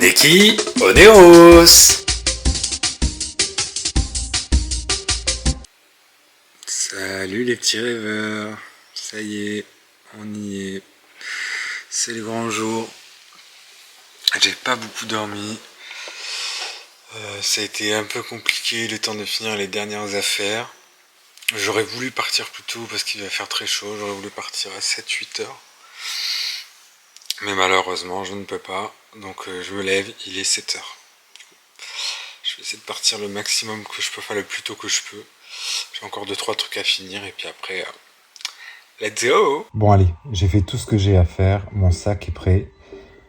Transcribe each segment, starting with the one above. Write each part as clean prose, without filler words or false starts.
Neki Oneros. Salut les petits rêveurs, ça y est, on y est, c'est le grand jour. J'ai pas beaucoup dormi, ça a été un peu compliqué le temps de finir les dernières affaires. J'aurais voulu partir plus tôt parce qu'il va faire très chaud, j'aurais voulu partir à 7-8 heures. Mais malheureusement je ne peux pas, donc je me lève, il est 7 heures. Je vais essayer de partir le maximum que je peux, enfin le plus tôt que je peux. J'ai encore 2-3 trucs à finir et puis après, let's go! Bon allez, j'ai fait tout ce que j'ai à faire, mon sac est prêt.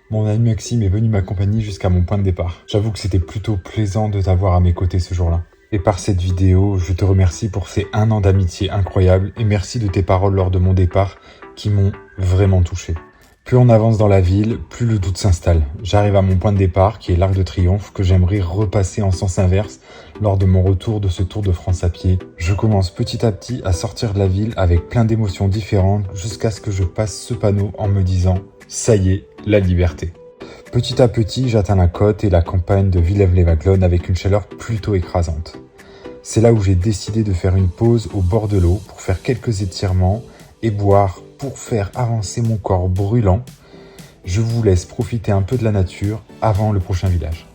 Mon ami Maxime est venu m'accompagner jusqu'à mon point de départ. J'avoue que c'était plutôt plaisant de t'avoir à mes côtés ce jour-là. Et par cette vidéo, je te remercie pour ces 1 an d'amitié incroyable et merci de tes paroles lors de mon départ qui m'ont vraiment touché. Plus on avance dans la ville, plus le doute s'installe. J'arrive à mon point de départ, qui est l'Arc de Triomphe, que j'aimerais repasser en sens inverse lors de mon retour de ce Tour de France à pied. Je commence petit à petit à sortir de la ville avec plein d'émotions différentes jusqu'à ce que je passe ce panneau en me disant « ça y est, la liberté ». Petit à petit, j'atteins la côte et la campagne de Villeneuve-les-Vaglones avec une chaleur plutôt écrasante. C'est là où j'ai décidé de faire une pause au bord de l'eau pour faire quelques étirements et boire pour faire avancer mon corps brûlant. Je vous laisse profiter un peu de la nature avant le prochain village.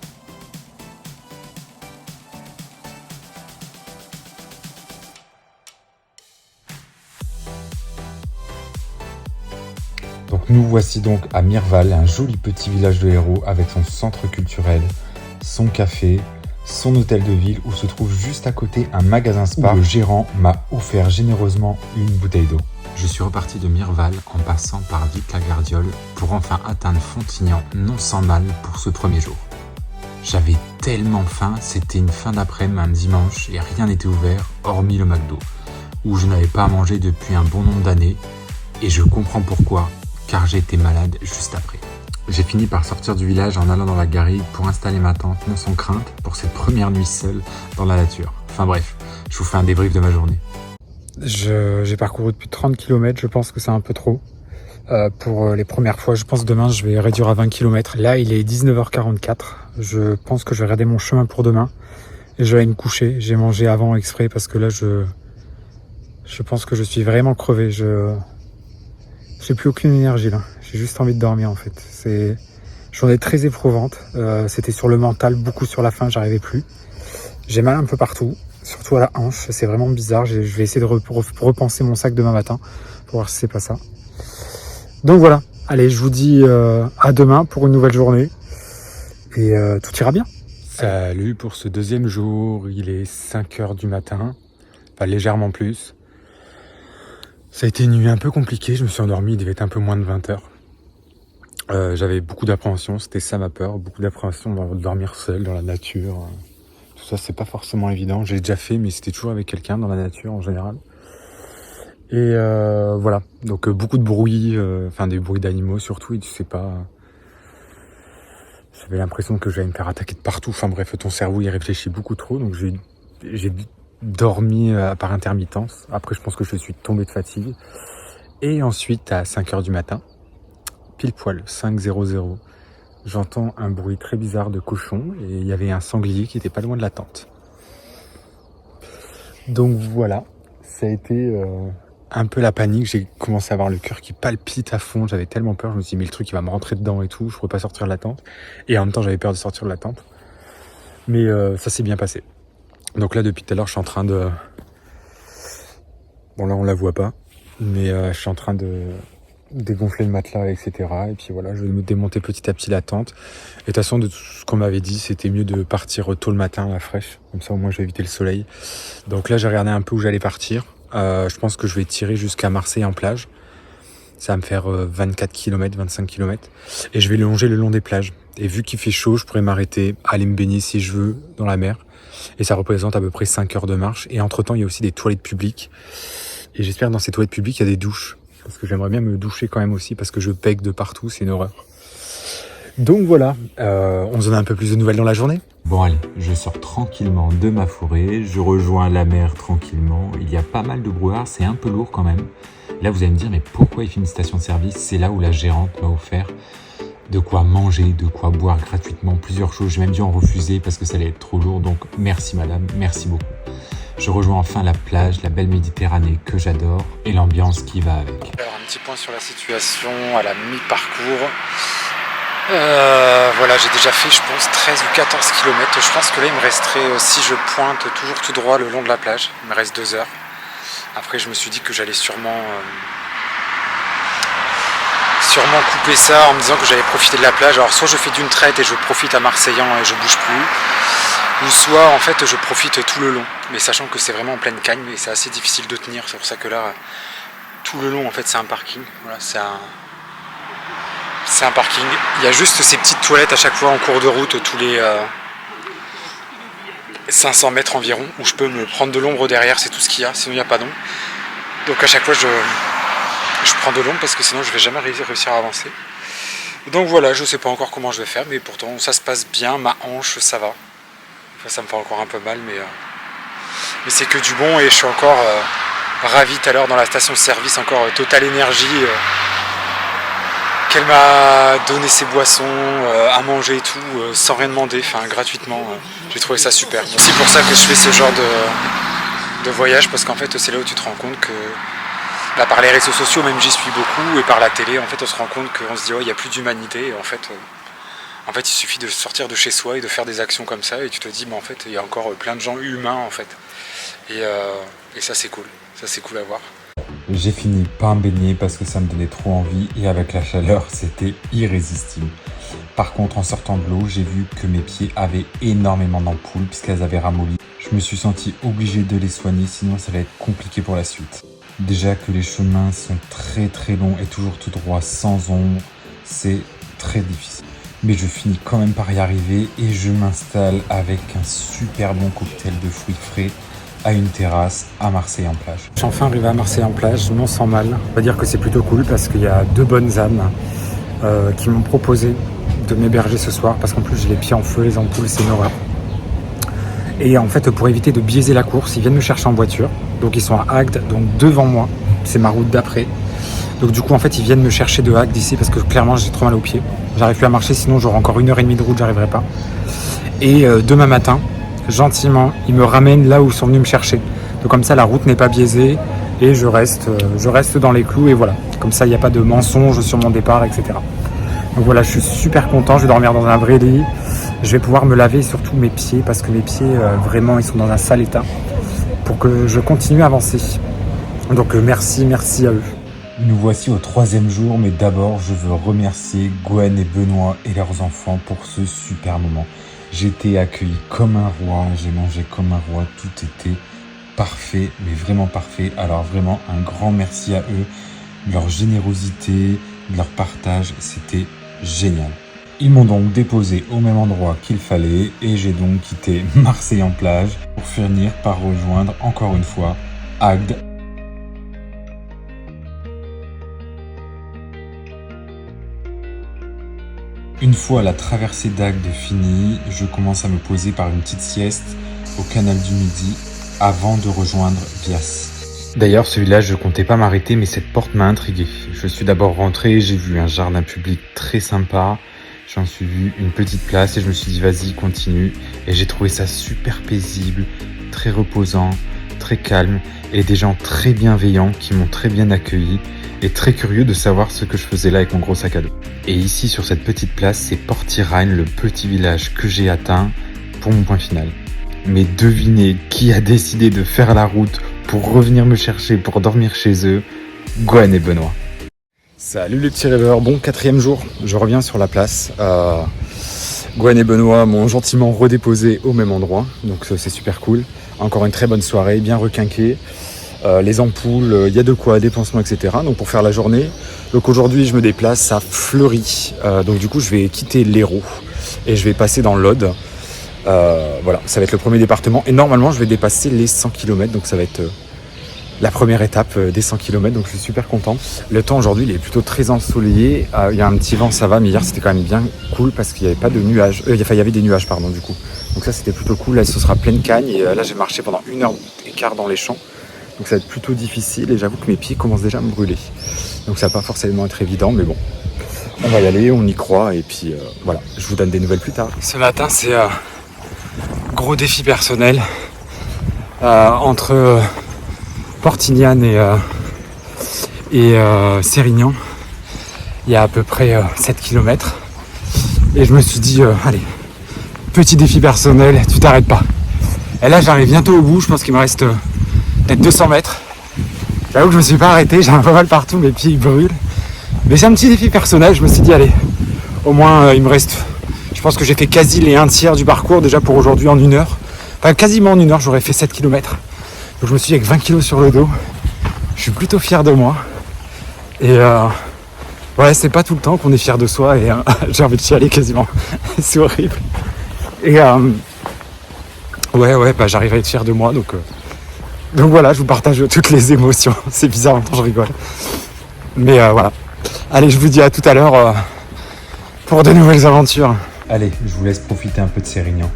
Donc nous voici donc à Mirval, un joli petit village de héros avec son centre culturel, son café, son hôtel de ville où se trouve juste à côté un magasin spa où le gérant m'a offert généreusement une bouteille d'eau. Je suis reparti de Mirval en passant par Vic-la-Gardiole pour enfin atteindre Fontignan, non sans mal pour ce premier jour. J'avais tellement faim, c'était une fin d'après-midi, un dimanche, et rien n'était ouvert, hormis le McDo, où je n'avais pas mangé depuis un bon nombre d'années, et je comprends pourquoi, car j'ai été malade juste après. J'ai fini par sortir du village en allant dans la garrigue pour installer ma tente, non sans crainte, pour cette première nuit seule dans la nature. Enfin bref, je vous fais un débrief de ma journée. J'ai parcouru depuis 30 km, je pense que c'est un peu trop pour les premières fois. Je pense que demain je vais réduire à 20 km. Là il est 19h44, je pense que je vais regarder mon chemin pour demain et je vais aller me coucher. J'ai mangé avant exprès parce que là je pense que je suis vraiment crevé. J'ai plus aucune énergie là, j'ai juste envie de dormir en fait. C'est une journée très éprouvante, c'était sur le mental, beaucoup sur la faim, j'arrivais plus. J'ai mal un peu partout. Surtout à la hanche, c'est vraiment bizarre. Je vais essayer de repenser mon sac demain matin pour voir si c'est pas ça. Donc voilà, allez, je vous dis à demain pour une nouvelle journée et tout ira bien. Salut pour ce deuxième jour, il est 5h du matin, enfin légèrement plus. Ça a été une nuit un peu compliquée, je me suis endormi, il devait être un peu moins de 20h. J'avais beaucoup d'appréhension, c'était ça ma peur, beaucoup d'appréhension de dormir seul dans la nature. Ça c'est pas forcément évident, j'ai déjà fait mais c'était toujours avec quelqu'un dans la nature en général. Et voilà, donc beaucoup de bruit, enfin des bruits d'animaux surtout, et tu sais pas... J'avais l'impression que j'allais me faire attaquer de partout, enfin bref, ton cerveau il réfléchit beaucoup trop, donc j'ai dormi par intermittence. Après je pense que je suis tombé de fatigue. Et ensuite à 5h du matin, pile poil, 5h00, j'entends un bruit très bizarre de cochon et il y avait un sanglier qui était pas loin de la tente. Donc voilà, ça a été un peu la panique. J'ai commencé à avoir le cœur qui palpite à fond. J'avais tellement peur, je me suis dit mais le truc il va me rentrer dedans et tout, je pourrais pas sortir de la tente. Et en même temps j'avais peur de sortir de la tente. Mais ça s'est bien passé. Donc là depuis tout à l'heure je suis en train de... Bon là on la voit pas, mais je suis en train de dégonfler le matelas, etc. Et puis voilà, je vais me démonter petit à petit la tente. Et de toute façon, de tout ce qu'on m'avait dit, c'était mieux de partir tôt le matin à la fraîche. Comme ça, au moins, je vais éviter le soleil. Donc là, j'ai regardé un peu où j'allais partir. Je pense que je vais tirer jusqu'à Marseille en plage. Ça va me faire 24 km, 25 km. Et je vais longer le long des plages. Et vu qu'il fait chaud, je pourrais m'arrêter, aller me baigner si je veux dans la mer. Et ça représente à peu près 5 heures de marche. Et entre-temps, il y a aussi des toilettes publiques. Et j'espère que dans ces toilettes publiques, il y a des douches. Parce que j'aimerais bien me doucher quand même aussi, parce que je pègue de partout, c'est une horreur. Donc voilà, on se donne un peu plus de nouvelles dans la journée. Bon allez, je sors tranquillement de ma forêt, je rejoins la mer tranquillement. Il y a pas mal de brouillard, c'est un peu lourd quand même. Là vous allez me dire, mais pourquoi il fait une station de service? C'est là où la gérante m'a offert de quoi manger, de quoi boire gratuitement, plusieurs choses. J'ai même dû en refuser parce que ça allait être trop lourd. Donc merci madame, merci beaucoup. Je rejoins enfin la plage, la belle Méditerranée que j'adore et l'ambiance qui va avec. Alors un petit point sur la situation à la mi-parcours. Voilà, j'ai déjà fait je pense 13 ou 14 km. Je pense que là il me resterait, si je pointe toujours tout droit le long de la plage, il me reste 2 heures. Après je me suis dit que j'allais sûrement couper ça en me disant que j'allais profiter de la plage. Alors soit je fais d'une traite et je profite à Marseillan et je bouge plus, ou soit en fait je profite tout le long, mais sachant que c'est vraiment en pleine cagne et c'est assez difficile de tenir. C'est pour ça que là tout le long en fait c'est un parking. Voilà, c'est un parking. Il y a juste ces petites toilettes à chaque fois en cours de route tous les 500 mètres environ où je peux me prendre de l'ombre derrière, c'est tout ce qu'il y a, sinon il n'y a pas d'ombre. Donc à chaque fois je prends de l'ombre parce que sinon je vais jamais réussir à avancer. Donc voilà, je sais pas encore comment je vais faire, mais pourtant ça se passe bien, ma hanche ça va. Enfin, ça me fait encore un peu mal, mais c'est que du bon et je suis encore ravi tout à l'heure dans la station de service, encore Total Énergie, qu'elle m'a donné ses boissons, à manger et tout, sans rien demander, enfin gratuitement. J'ai trouvé ça super. C'est aussi pour ça que je fais ce genre de voyage, parce qu'en fait c'est là où tu te rends compte que bah, par les réseaux sociaux, même j'y suis beaucoup, et par la télé, en fait, on se rend compte qu'on se dit, oh, il n'y a plus d'humanité. Et en fait, il suffit de sortir de chez soi et de faire des actions comme ça, et tu te dis, mais en fait, il y a encore plein de gens humains, en fait. Et ça, c'est cool. Ça, c'est cool à voir. J'ai fini par me baigner parce que ça me donnait trop envie et avec la chaleur, c'était irrésistible. Par contre, en sortant de l'eau, j'ai vu que mes pieds avaient énormément d'ampoules puisqu'elles avaient ramolli. Je me suis senti obligé de les soigner, sinon ça va être compliqué pour la suite. Déjà que les chemins sont très très longs et toujours tout droit sans ombre, c'est très difficile. Mais je finis quand même par y arriver et je m'installe avec un super bon cocktail de fruits frais à une terrasse à Marseille en plage. Je suis enfin arrivé à Marseille en plage, non sans mal. On va dire que c'est plutôt cool parce qu'il y a 2 bonnes âmes qui m'ont proposé de m'héberger ce soir parce qu'en plus j'ai les pieds en feu, les ampoules, c'est une horreur. Et en fait, pour éviter de biaiser la course, ils viennent me chercher en voiture. Donc ils sont à Agde, donc devant moi. C'est ma route d'après. Donc du coup, en fait, ils viennent me chercher de Agde ici parce que clairement, j'ai trop mal aux pieds. J'arrive plus à marcher, sinon j'aurai encore 1h30 de route, j'arriverai pas. Et demain matin, gentiment, ils me ramènent là où ils sont venus me chercher. Donc comme ça, la route n'est pas biaisée et je reste dans les clous et voilà. Comme ça, il n'y a pas de mensonges sur mon départ, etc. Donc voilà, je suis super content, je vais dormir dans un vrai lit. Je vais pouvoir me laver surtout mes pieds parce que mes pieds, vraiment, ils sont dans un sale état pour que je continue à avancer. Donc merci à eux. Nous voici au 3e jour, mais d'abord, je veux remercier Gwen et Benoît et leurs enfants pour ce super moment. J'ai été accueilli comme un roi, j'ai mangé comme un roi, tout était parfait, mais vraiment parfait. Alors vraiment, un grand merci à eux, de leur générosité, de leur partage, c'était génial. Ils m'ont donc déposé au même endroit qu'il fallait et j'ai donc quitté Marseille en plage pour finir par rejoindre encore une fois Agde. Une fois la traversée d'Agde finie, je commence à me poser par une petite sieste au canal du Midi avant de rejoindre Bias. D'ailleurs, celui-là, je comptais pas m'arrêter, mais cette porte m'a intrigué. Je suis d'abord rentré, j'ai vu un jardin public très sympa. J'en suis vu une petite place et je me suis dit vas-y continue et j'ai trouvé ça super paisible, très reposant, très calme et des gens très bienveillants qui m'ont très bien accueilli et très curieux de savoir ce que je faisais là avec mon gros sac à dos. Et ici sur cette petite place, c'est Portirain, le petit village que j'ai atteint pour mon point final. Mais devinez qui a décidé de faire la route pour revenir me chercher pour dormir chez eux? Gwen et Benoît. Salut les petits rêveurs, bon 4e jour, je reviens sur la place. Gwen et Benoît m'ont gentiment redéposé au même endroit, donc c'est super cool. Encore une très bonne soirée, bien requinquée. Les ampoules, il y a de quoi, des pansements, etc. Donc pour faire la journée. Donc aujourd'hui je me déplace à Fleury, donc du coup je vais quitter l'Hérault et je vais passer dans l'Aude. Voilà, ça va être le premier département et normalement je vais dépasser les 100 km, donc ça va être la première étape des 100 km, donc je suis super content. Le temps aujourd'hui il est plutôt très ensoleillé, il y a un petit vent, ça va, mais hier c'était quand même bien cool parce qu'il n'y avait pas de nuages, il y avait des nuages pardon du coup. Donc ça c'était plutôt cool, là ce sera pleine cagne et là j'ai marché pendant 1h15 dans les champs, donc ça va être plutôt difficile et j'avoue que mes pieds commencent déjà à me brûler. Donc ça va pas forcément être évident, mais bon, On va y aller, on y croit et puis voilà, je vous donne des nouvelles plus tard. Ce matin, c'est gros défi personnel entre Portignane et Sérignan. Il y a à peu près 7 km. Et je me suis dit, allez, petit défi personnel, tu t'arrêtes pas. Et là, j'arrive bientôt au bout, je pense qu'il me reste peut-être 200 mètres. J'avoue que je me suis pas arrêté, j'ai un peu mal partout, mes pieds ils brûlent. Mais c'est un petit défi personnel, je me suis dit, allez, au moins il me reste, je pense que j'ai fait quasi les 1/3 du parcours déjà pour aujourd'hui en 1 heure. Enfin, quasiment en 1 heure, j'aurais fait 7 km. Donc je me suis dit, avec 20 kg sur le dos, je suis plutôt fier de moi. Et ouais, c'est pas tout le temps qu'on est fier de soi et j'ai envie de chialer quasiment. C'est horrible. Et ouais, bah j'arrive à être fier de moi, donc voilà, je vous partage toutes les émotions. C'est bizarre, en même temps je rigole. Mais voilà. Allez, je vous dis à tout à l'heure pour de nouvelles aventures. Allez, je vous laisse profiter un peu de Sérignan.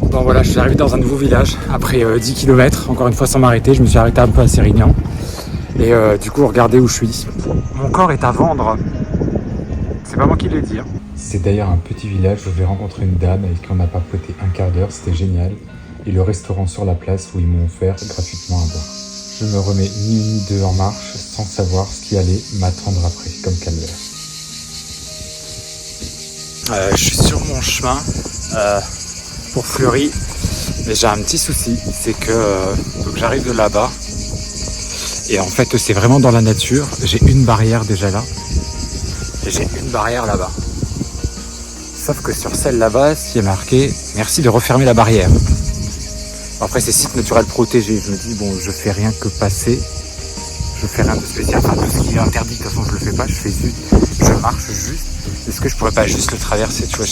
Bon voilà, je suis arrivé dans un nouveau village après 10 km, encore une fois sans m'arrêter, je me suis arrêté un peu à Sérignan. Et du coup, regardez où je suis. Mon corps est à vendre. C'est pas moi qui l'ai dit. C'est d'ailleurs un petit village où j'ai rencontré une dame avec qui on a papoté un quart d'heure, c'était génial. Et le restaurant sur la place où ils m'ont offert gratuitement à boire. Je me remets ni une ni deux en marche sans savoir ce qui allait m'attendre après, comme calvaire. Je suis sur mon chemin pour Fleury, mais j'ai un petit souci, c'est que donc j'arrive de là-bas et en fait c'est vraiment dans la nature. J'ai une barrière déjà là et j'ai une barrière là-bas. Sauf que sur celle là-bas, il y a marqué « Merci de refermer la barrière ». Après c'est site naturel protégé, je me dis bon, je fais rien que passer, je fais rien de spécial, enfin tout ce qui est interdit de toute façon je le fais pas, je marche juste. Est-ce que je pourrais pas juste le traverser, tu vois,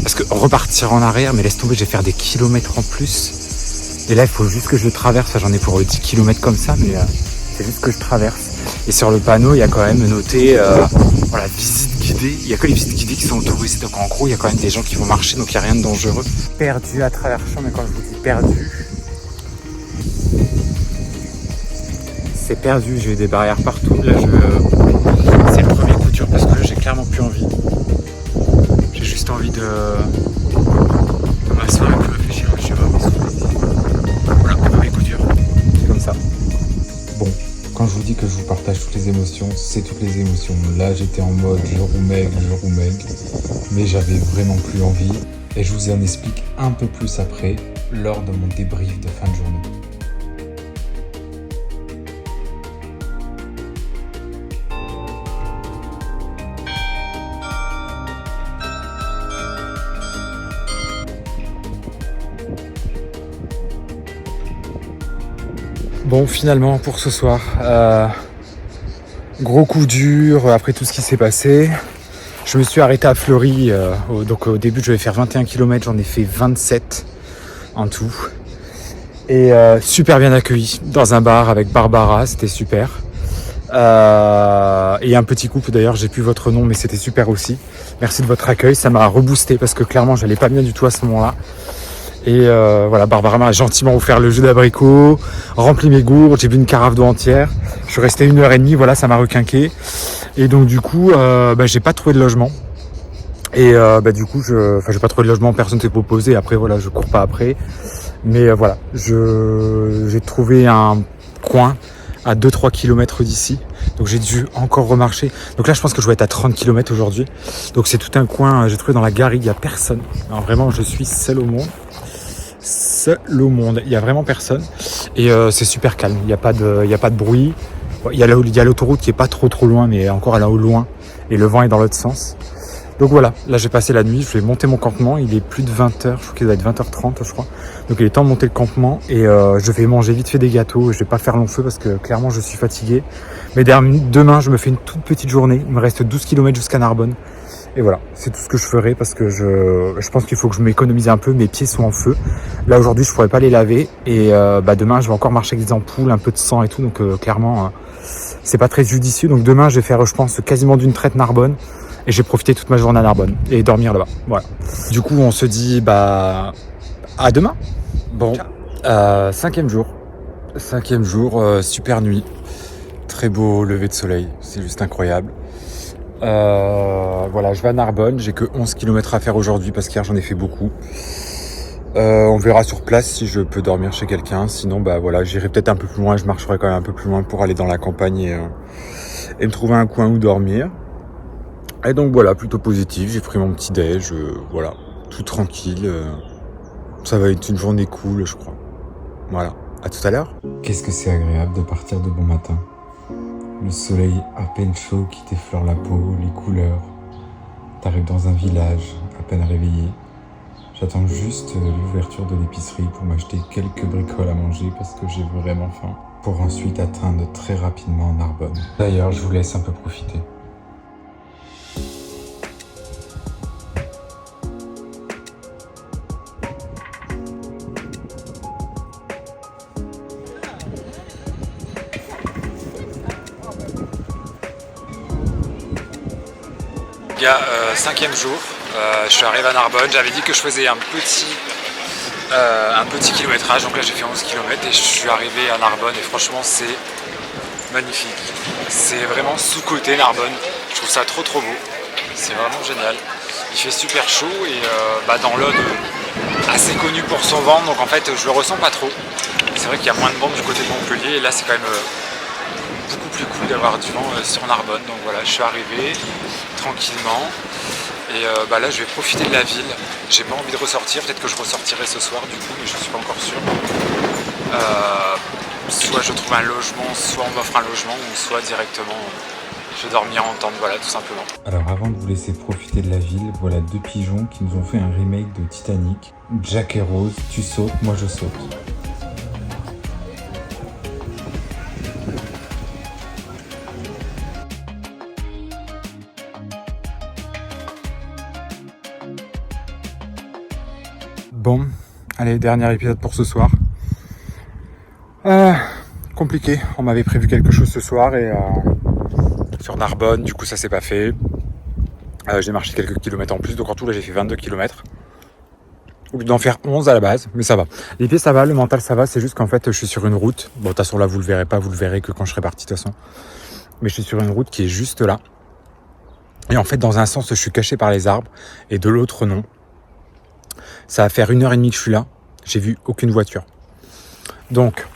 parce que repartir en arrière, mais laisse tomber, je vais faire des kilomètres en plus. Et là, il faut juste que je le traverse. Enfin, j'en ai pour 10 km comme ça, mais c'est juste que je traverse. Et sur le panneau, il y a quand même noté voilà, visite guidée. Il n'y a que les visites guidées qui sont autorisées. Donc en gros, il y a quand même des gens qui vont marcher, donc il n'y a rien de dangereux. Perdu à travers le champ, mais quand je vous dis perdu, c'est perdu. J'ai eu des barrières partout. Là, c'est le premier coup dur parce que là, j'ai clairement plus envie. J'ai juste envie de m'asseoir et de réfléchir. Je sais pas, voilà, premier coup dur. C'est comme ça. Bon, quand je vous dis que je vous partage toutes les émotions, c'est toutes les émotions. Là, j'étais en mode je roumègue, mais j'avais vraiment plus envie. Et je vous en explique un peu plus après, lors de mon débrief de fin de journée. Bon, finalement, pour ce soir, gros coup dur après tout ce qui s'est passé. Je me suis arrêté à Fleury, donc au début je devais faire 21 km, j'en ai fait 27 en tout. Et super bien accueilli dans un bar avec Barbara, c'était super. Et un petit couple d'ailleurs, j'ai plus votre nom, mais c'était super aussi. Merci de votre accueil, ça m'a reboosté parce que clairement j'allais pas bien du tout à ce moment-là. Et voilà, Barbara m'a gentiment offert le jus d'abricot, rempli mes gourdes, j'ai bu une carafe d'eau entière. Je suis resté 1h30, voilà, ça m'a requinqué. Et donc du coup, j'ai pas trouvé de logement. Et du coup, j'ai pas trouvé de logement, personne s'est proposé. Après voilà, je cours pas après. Mais voilà, j'ai trouvé un coin à 2-3 km d'ici. Donc j'ai dû encore remarcher. Donc là je pense que je vais être à 30 km aujourd'hui. Donc c'est tout un coin, j'ai trouvé dans la garrigue, il n'y a personne. Alors vraiment je suis seul au monde. Il n'y a vraiment personne. Et c'est super calme, il n'y a pas de bruit. Il y a l'autoroute qui est pas trop loin, mais encore là au loin. Et le vent est dans l'autre sens. Donc voilà, là j'ai passé la nuit, je vais monter mon campement, il est plus de 20h, je crois qu'il doit être 20h30 je crois. Donc il est temps de monter le campement et je vais manger vite fait des gâteaux, je vais pas faire long feu parce que clairement je suis fatigué. Mais demain je me fais une toute petite journée, il me reste 12 km jusqu'à Narbonne. Et voilà, c'est tout ce que je ferai parce que je pense qu'il faut que je m'économise un peu, mes pieds sont en feu. Là aujourd'hui je pourrais pas les laver et demain je vais encore marcher avec des ampoules, un peu de sang et tout, donc clairement c'est pas très judicieux. Donc demain je vais faire je pense quasiment d'une traite Narbonne. Et j'ai profité toute ma journée à Narbonne et dormir là-bas. Voilà. Du coup, on se dit bah à demain. Bon, cinquième jour. Cinquième jour, super nuit. Très beau lever de soleil, c'est juste incroyable. Voilà, je vais à Narbonne, j'ai que 11 km à faire aujourd'hui parce qu'hier j'en ai fait beaucoup. On verra sur place si je peux dormir chez quelqu'un, sinon bah voilà, j'irai peut-être un peu plus loin, je marcherai quand même un peu plus loin pour aller dans la campagne et me trouver un coin où dormir. Et donc voilà, plutôt positif, j'ai pris mon petit déj, voilà, tout tranquille. Ça va être une journée cool, je crois. Voilà, à tout à l'heure. Qu'est-ce que c'est agréable de partir de bon matin. Le soleil à peine chaud qui t'effleure la peau, les couleurs. T'arrives dans un village à peine réveillé. J'attends juste l'ouverture de l'épicerie pour m'acheter quelques bricoles à manger parce que j'ai vraiment faim. Pour ensuite atteindre très rapidement Narbonne. D'ailleurs, je vous laisse un peu profiter. Cinquième jour, je suis arrivé à Narbonne, j'avais dit que je faisais un petit kilométrage, donc là j'ai fait 11 km et je suis arrivé à Narbonne et franchement c'est magnifique. C'est vraiment sous-côté Narbonne, je trouve ça trop beau, c'est vraiment génial. Il fait super chaud et dans l'Aude, assez connu pour son vent, donc en fait je le ressens pas trop. C'est vrai qu'il y a moins de vent du côté de Montpellier et là c'est quand même beaucoup plus cool d'avoir du vent sur Narbonne. Donc voilà, je suis arrivé tranquillement et là je vais profiter de la ville. J'ai pas envie de ressortir, peut-être que je ressortirai ce soir du coup, mais je suis pas encore sûr. Soit je trouve un logement, soit on m'offre un logement, ou soit directement je vais dormir en tente, voilà, tout simplement. Alors avant de vous laisser profiter de la ville, voilà deux pigeons qui nous ont fait un remake de Titanic. Jack et Rose, tu sautes, moi je saute. Bon, allez, dernier épisode pour ce soir. Compliqué, on m'avait prévu quelque chose ce soir et sur Narbonne, du coup ça s'est pas fait. J'ai marché quelques kilomètres en plus, donc en tout là j'ai fait 22 km. Au lieu d'en faire 11 à la base, mais ça va. Les pieds ça va, le mental ça va, c'est juste qu'en fait je suis sur une route. Bon, de toute façon là vous le verrez pas, vous le verrez que quand je serai parti de toute façon. Mais je suis sur une route qui est juste là. Et en fait dans un sens je suis caché par les arbres et de l'autre non. Ça va faire 1h30 que je suis là, j'ai vu aucune voiture. Donc,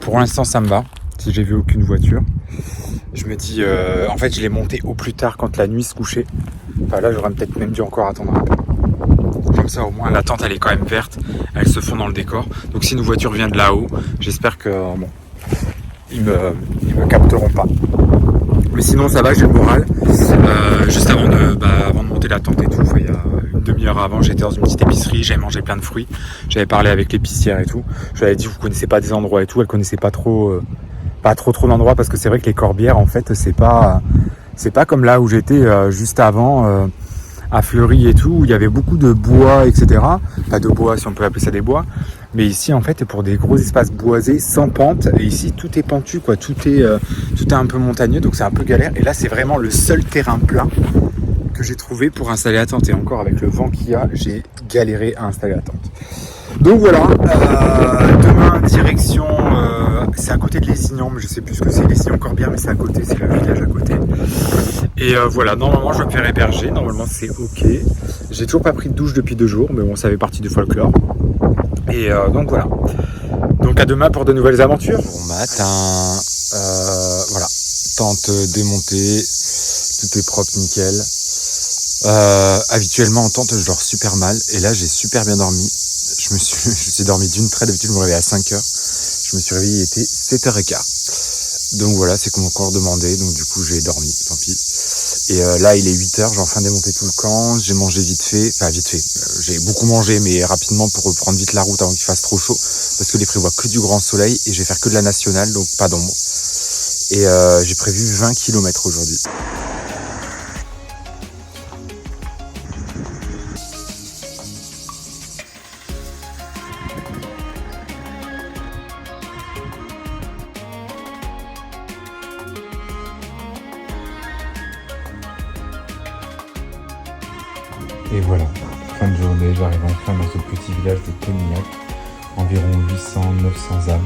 pour l'instant ça me va, si j'ai vu aucune voiture. Je me dis, en fait je l'ai monté au plus tard quand la nuit se couchait. Enfin là j'aurais peut-être même dû encore attendre un peu. Comme ça au moins la tente elle est quand même verte, elle se fond dans le décor. Donc si une voiture vient de là-haut, j'espère que ils me capteront pas. Mais sinon ça va, j'ai le moral. Juste avant de monter la tente et tout, il y a une demi-heure avant, j'étais dans une petite épicerie, j'avais mangé plein de fruits, j'avais parlé avec l'épicière et tout. Je lui avais dit vous connaissez pas des endroits et tout, elle connaissait pas trop d'endroits parce que c'est vrai que les Corbières en fait c'est pas comme là où j'étais juste avant à Fleury et tout, où il y avait beaucoup de bois, etc. Pas de bois si on peut appeler ça des bois. Mais ici, en fait, pour des gros espaces boisés, sans pente, et ici, tout est pentu, quoi. Tout est un peu montagneux, donc c'est un peu galère. Et là, c'est vraiment le seul terrain plat que j'ai trouvé pour installer la tente. Et encore, avec le vent qu'il y a, j'ai galéré à installer la tente. Donc voilà, demain, direction, c'est à côté de Lessignan, mais je sais plus ce que c'est, Lessignan-Corbières, mais c'est à côté, c'est le village à côté. Et voilà, normalement, je vais me faire héberger, normalement, c'est ok. J'ai toujours pas pris de douche depuis 2 jours, mais bon, ça fait partie du folklore. Et donc voilà. Donc à demain pour de nouvelles aventures. Bon matin. Voilà. Tente démontée. Tout est propre, nickel. Habituellement en tente je dors super mal. Et là j'ai super bien dormi. Je suis dormi d'une traite. D'habitude je me réveille à 5h. Je me suis réveillé, il était 7h15. Donc voilà, c'est qu'on m'a encore demandé. Donc du coup j'ai dormi, tant pis. Et là il est 8h, j'ai enfin démonté tout le camp, j'ai mangé vite fait, j'ai beaucoup mangé mais rapidement pour reprendre vite la route avant qu'il fasse trop chaud, parce que les prévoit que du grand soleil et je vais faire que de la nationale, donc pas d'ombre. Et j'ai prévu 20 km aujourd'hui. Et voilà, fin de journée, j'arrive enfin dans ce petit village de Conignac, environ 800-900 âmes,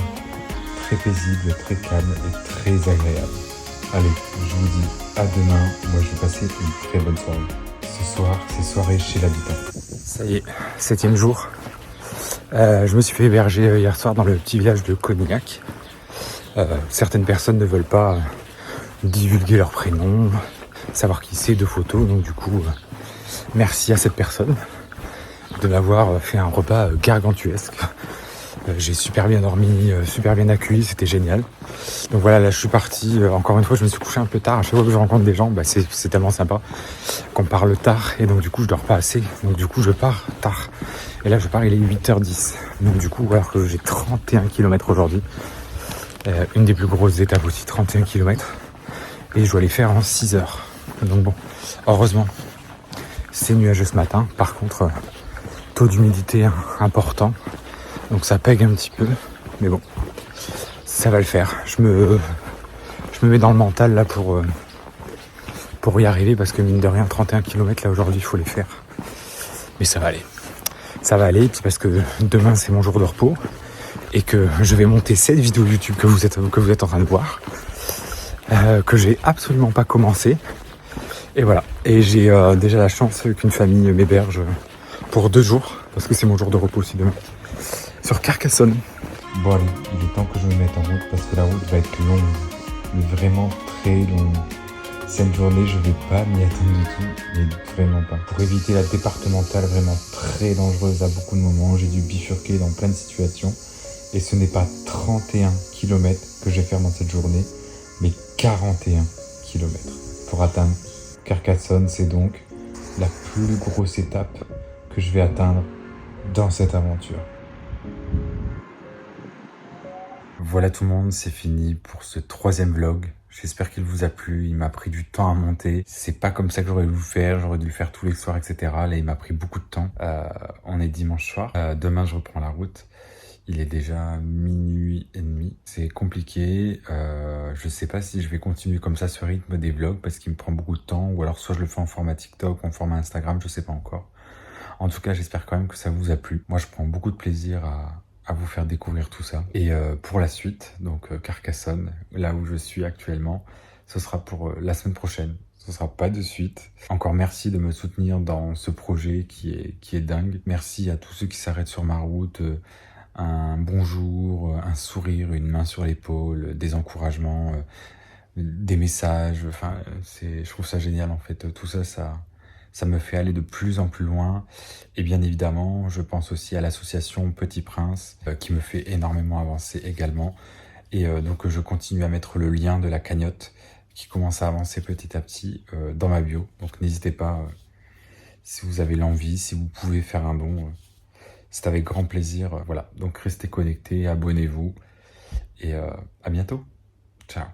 très paisible, très calme et très agréable. Allez, je vous dis à demain, moi je vais passer une très bonne soirée. Ce soir, c'est soirée chez l'habitant. Ça y est, 7e jour. Je me suis fait héberger hier soir dans le petit village de Conignac. Certaines personnes ne veulent pas divulguer leur prénom, savoir qui c'est de photos, donc du coup, merci à cette personne de m'avoir fait un repas gargantuesque. J'ai super bien dormi, super bien accueilli, c'était génial. Donc voilà, là je suis parti, encore une fois je me suis couché un peu tard, à chaque fois que je rencontre des gens, c'est tellement sympa qu'on parle tard et donc du coup je dors pas assez, donc du coup je pars tard. Et là je pars, il est 8h10, donc du coup alors que j'ai 31 km aujourd'hui, une des plus grosses étapes aussi, 31 km, et je dois les faire en 6 heures. Donc bon, heureusement c'est nuageux ce matin, par contre taux d'humidité important, donc ça pègue un petit peu, mais bon, ça va le faire. Je me mets dans le mental là pour y arriver, parce que mine de rien, 31 km là aujourd'hui, il faut les faire. Mais ça va aller. Ça va aller, parce que demain c'est mon jour de repos et que je vais monter cette vidéo YouTube que vous êtes en train de voir, que j'ai absolument pas commencé. Et voilà. Et j'ai déjà la chance qu'une famille m'héberge pour 2 jours, parce que c'est mon jour de repos aussi demain, sur Carcassonne. Bon allez, il est temps que je me mette en route parce que la route va être longue, mais vraiment très longue. Cette journée, je vais pas m'y attendre du tout, mais vraiment pas. Pour éviter la départementale vraiment très dangereuse à beaucoup de moments, j'ai dû bifurquer dans plein de situations. Et ce n'est pas 31 km que je vais faire dans cette journée, mais 41 km. Pour atteindre Carcassonne, c'est donc la plus grosse étape que je vais atteindre dans cette aventure. Voilà tout le monde, c'est fini pour ce 3e vlog. J'espère qu'il vous a plu, il m'a pris du temps à monter. C'est pas comme ça que j'aurais dû le faire, j'aurais dû le faire tous les soirs, etc. Là, il m'a pris beaucoup de temps. On est dimanche soir, demain je reprends la route. Il est déjà 00h30. C'est compliqué, je sais pas si je vais continuer comme ça ce rythme des vlogs parce qu'il me prend beaucoup de temps, ou alors soit je le fais en format TikTok ou en format Instagram, je sais pas encore. En tout cas, j'espère quand même que ça vous a plu. Moi, je prends beaucoup de plaisir à vous faire découvrir tout ça. Et pour la suite, donc Carcassonne, là où je suis actuellement, ce sera pour la semaine prochaine. Ce sera pas de suite. Encore merci de me soutenir dans ce projet qui est dingue. Merci à tous ceux qui s'arrêtent sur ma route. Un bonjour, un sourire, une main sur l'épaule, des encouragements, des messages. Enfin, je trouve ça génial en fait. Tout ça, ça me fait aller de plus en plus loin. Et bien évidemment, je pense aussi à l'association Petit Prince, qui me fait énormément avancer également. Et donc je continue à mettre le lien de la cagnotte qui commence à avancer petit à petit dans ma bio. Donc n'hésitez pas, si vous avez l'envie, si vous pouvez faire un don, c'est avec grand plaisir. Voilà, donc restez connectés, abonnez-vous et à bientôt. Ciao.